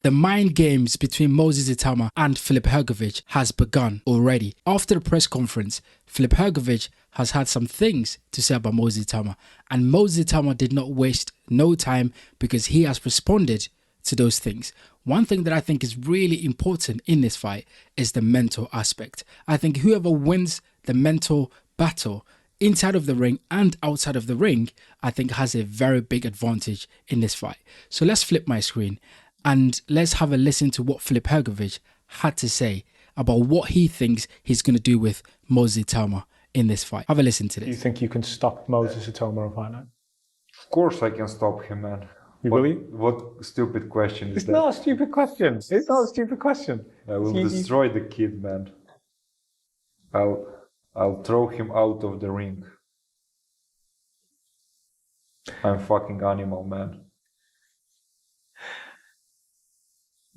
The mind games between Moses Itauma and Filip Hrgovic has begun already. After the press conference, Filip Hrgovic has had some things to say about Moses Itauma, and Moses Itauma did not waste no time because he has responded to those things. One thing that I think is really important in this fight is the mental aspect. I think whoever wins the mental battle inside of the ring and outside of the ring, I think has a very big advantage in this fight. So let's flip my screen and let's have a listen to what Filip Hrgovic had to say about what he thinks he's going to do with Moses Itauma in this fight. Have a listen to this. Do you think you can stop Moses Itauma on fight night? Of course I can stop him, man. You believe? What stupid question is It's that? not a stupid question. It's not a stupid question. I will destroy the kid, man. I'll throw him out of the ring. I'm fucking animal, man.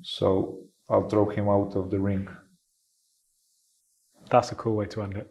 So I'll throw him out of the ring. That's a cool way to end it.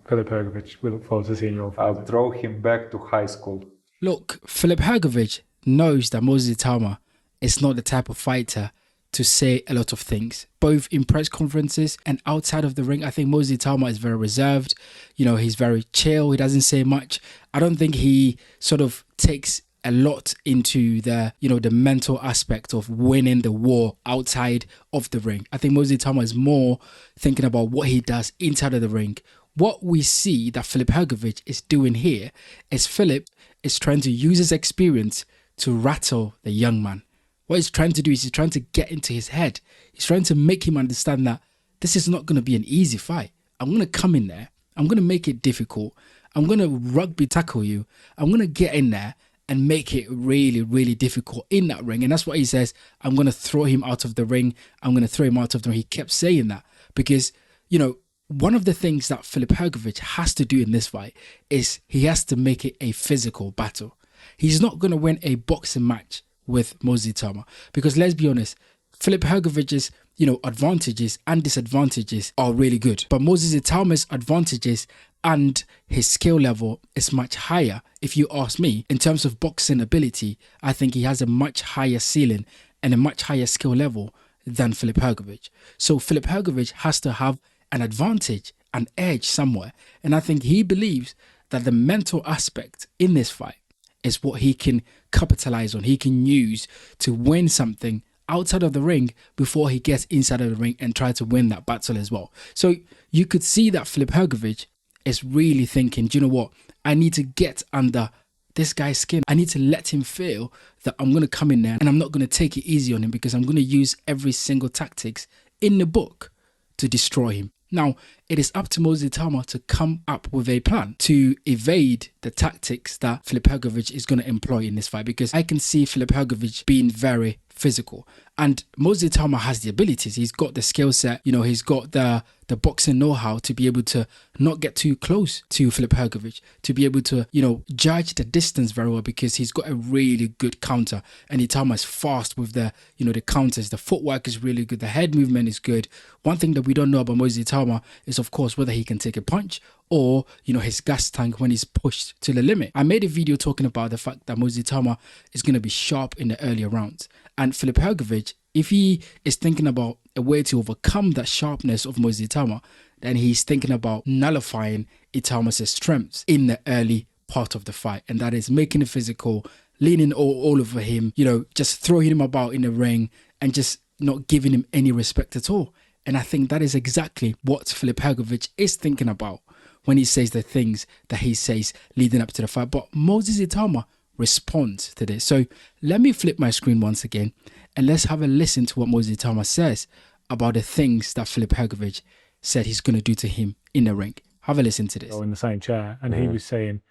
Filip Hrgovic, we look forward to seeing your fight. I'll throw him back to high school. Look, Filip Hrgovic knows that Moses Itauma is not the type of fighter to say a lot of things, both in press conferences and outside of the ring. I think Moses Itauma is very reserved. You know, he's very chill. He doesn't say much. I don't think he sort of takes a lot into the, you know, the mental aspect of winning the war outside of the ring. I think Moses Itauma is more thinking about what he does inside of the ring. What we see that Filip Hrgovic is doing here is Filip is trying to use his experience to rattle the young man. What he's trying to do is he's trying to get into his head. He's trying to make him understand that this is not going to be an easy fight. I'm going to come in there. I'm going to make it difficult. I'm going to rugby tackle you. I'm going to get in there and make it really, really difficult in that ring. And that's what he says. I'm going to throw him out of the ring. I'm going to throw him out of the ring. He kept saying that because, you know, one of the things that Filip Hrgovic has to do in this fight is he has to make it a physical battle. He's not going to win a boxing match with Moses Itauma because let's be honest, Filip Hrgovic's, you know, advantages and disadvantages are really good. But Moses Itauma's advantages and his skill level is much higher. If you ask me, in terms of boxing ability, I think he has a much higher ceiling and a much higher skill level than Filip Hrgovic. So Filip Hrgovic has to have an advantage, an edge somewhere. And I think he believes that the mental aspect in this fight is what he can capitalize on. He can use to win something outside of the ring before he gets inside of the ring and try to win that battle as well. So you could see that Filip Hrgovic is really thinking, do you know what? I need to get under this guy's skin. I need to let him feel that I'm going to come in there and I'm not going to take it easy on him because I'm going to use every single tactics in the book to destroy him. Now, it is up to Moses Itauma to come up with a plan to evade the tactics that Filip Hrgovic is going to employ in this fight, because I can see Filip Hrgovic being very physical. And Moses Itauma has the abilities. He's got the skill set, you know, he's got the boxing know-how to be able to not get too close to Filip Hrgovic, to be able to, you know, judge the distance very well because he's got a really good counter. And Itauma is fast with the, you know, the counters. The footwork is really good. The head movement is good. One thing that we don't know about Moses Itauma is, of course, whether he can take a punch or, you know, his gas tank when he's pushed to the limit. I made a video talking about the fact that Moses Itauma is going to be sharp in the earlier rounds. And Filip Hrgovic, if he is thinking about a way to overcome that sharpness of Moses Itauma, then he's thinking about nullifying Itauma's strengths in the early part of the fight. And that is making it physical, leaning all over him, you know, just throwing him about in the ring and just not giving him any respect at all. And I think that is exactly what Filip Hrgovic is thinking about when he says the things that he says leading up to the fight. But Moses Itauma responds to this. So let me flip my screen once again and let's have a listen to what Moses Itauma says about the things that Filip Hrgovic said he's going to do to him in the ring. Have a listen to this. In the same chair, and he was saying,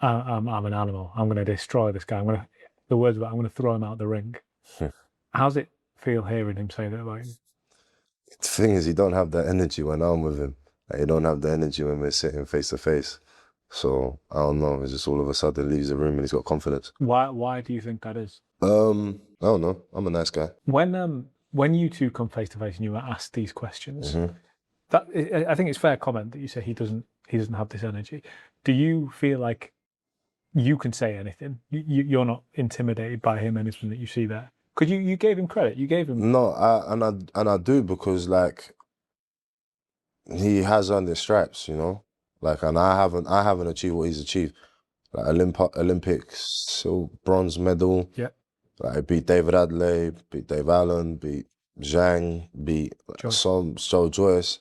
I'm an animal. I'm going to destroy this guy. The words were, I'm going to throw him out the ring. How's it feel hearing him say that about you? The thing is, you don't have that energy when I'm with him. Like, you don't have the energy when we're sitting face to face. So I don't know. It's just all of a sudden leaves the room and he's got confidence. Why do you think that is? I don't know. I'm a nice guy. When you two come face to face and you were asked these questions, I think it's fair comment that you say he doesn't have this energy. Do you feel like you can say anything? You're not intimidated by him, anything that you see there? Because you gave him credit. You gave him... No, I do, because like he has earned his stripes, you know. Like, and I haven't achieved what he's achieved. Like Olympics, bronze medal. Yeah. Like I beat David Adley, beat Dave Allen, beat Zhang, beat Joe Joyce.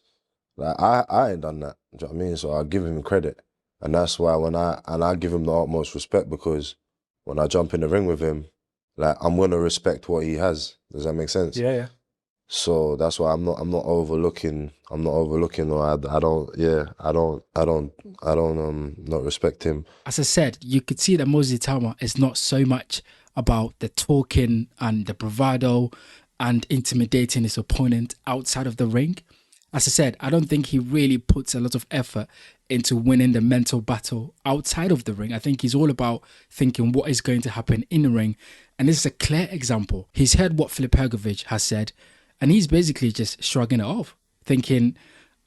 Like I ain't done that. Do you know what I mean? So I give him credit, and that's why I give him the utmost respect, because when I jump in the ring with him, like I'm gonna respect what he has. Does that make sense? Yeah, yeah. So that's why I'm not overlooking, or I don't not respect him. As I said, you could see that Moses Itauma is not so much about the talking and the bravado and intimidating his opponent outside of the ring. As I said, I don't think he really puts a lot of effort into winning the mental battle outside of the ring. I think he's all about thinking what is going to happen in the ring. And this is a clear example. He's heard what Filip Hrgovic has said, and he's basically just shrugging it off, thinking,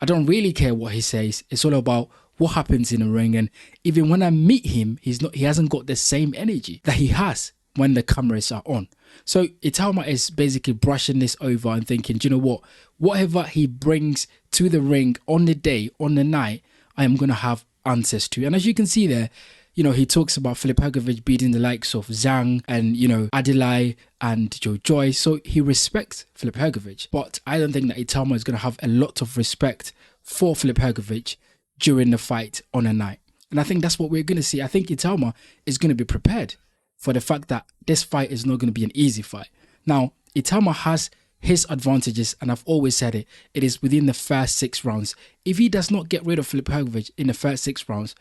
I don't really care what he says. It's all about what happens in the ring. And even when I meet him, he hasn't got the same energy that he has when the cameras are on. So Itauma is basically brushing this over and thinking, do you know what? Whatever he brings to the ring on the day, on the night, I am going to have answers to. And as you can see there, you know, he talks about Filip Hrgovic beating the likes of Zhang and, you know, Adilai and Joe Joyce. So he respects Filip Hrgovic. But I don't think that Itauma is going to have a lot of respect for Filip Hrgovic during the fight on a night. And I think that's what we're going to see. I think Itauma is going to be prepared for the fact that this fight is not going to be an easy fight. Now, Itauma has his advantages, and I've always said it. It is within the first 6 rounds. If he does not get rid of Filip Hrgovic in the first 6 rounds,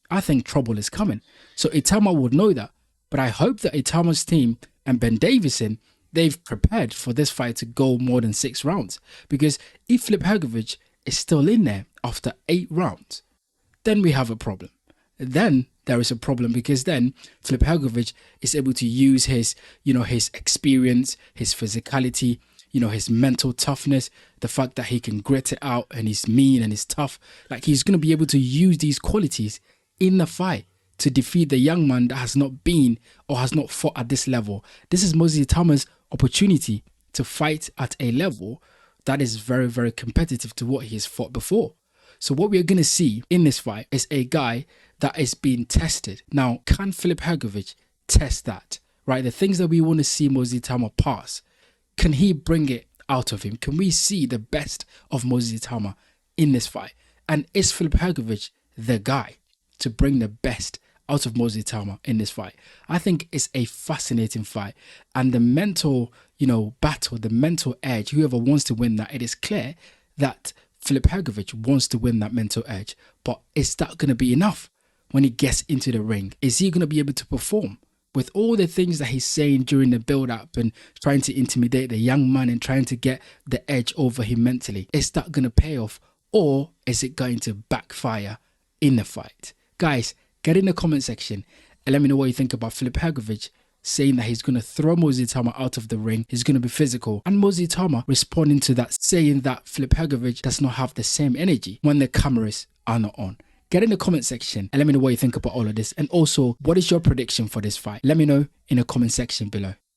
I think trouble is coming. So Itauma would know that. But I hope that Itauma's team and Ben Davison, they've prepared for this fight to go more than 6 rounds. Because if Filip Hrgovic is still in there after 8 rounds, then we have a problem. Then there is a problem, because then Filip Hrgovic is able to use his, you know, his experience, his physicality, you know, his mental toughness, the fact that he can grit it out and he's mean and he's tough. Like, he's going to be able to use these qualities in the fight to defeat the young man that has not been or has not fought at this level. This is Moses Itauma's opportunity to fight at a level that is very, very competitive to what he has fought before. So what we're going to see in this fight is a guy that is being tested. Now, can Filip Hrgovic test that? Right? The things that we want to see Moses Itauma pass, can he bring it out of him? Can we see the best of Moses Itauma in this fight? And is Filip Hrgovic the guy to bring the best out of Moses Itauma in this fight? I think it's a fascinating fight. And the mental, you know, battle, the mental edge, whoever wants to win that, it is clear that Filip Hrgovic wants to win that mental edge. But is that going to be enough when he gets into the ring? Is he going to be able to perform with all the things that he's saying during the build-up and trying to intimidate the young man and trying to get the edge over him mentally? Is that going to pay off, or is it going to backfire in the fight? Guys, get in the comment section and let me know what you think about Filip Hrgovic saying that he's going to throw Moses Itauma out of the ring, he's going to be physical, and Moses Itauma responding to that, saying that Filip Hrgovic does not have the same energy when the cameras are not on. Get in the comment section and let me know what you think about all of this, and also what is your prediction for this fight. Let me know in the comment section below.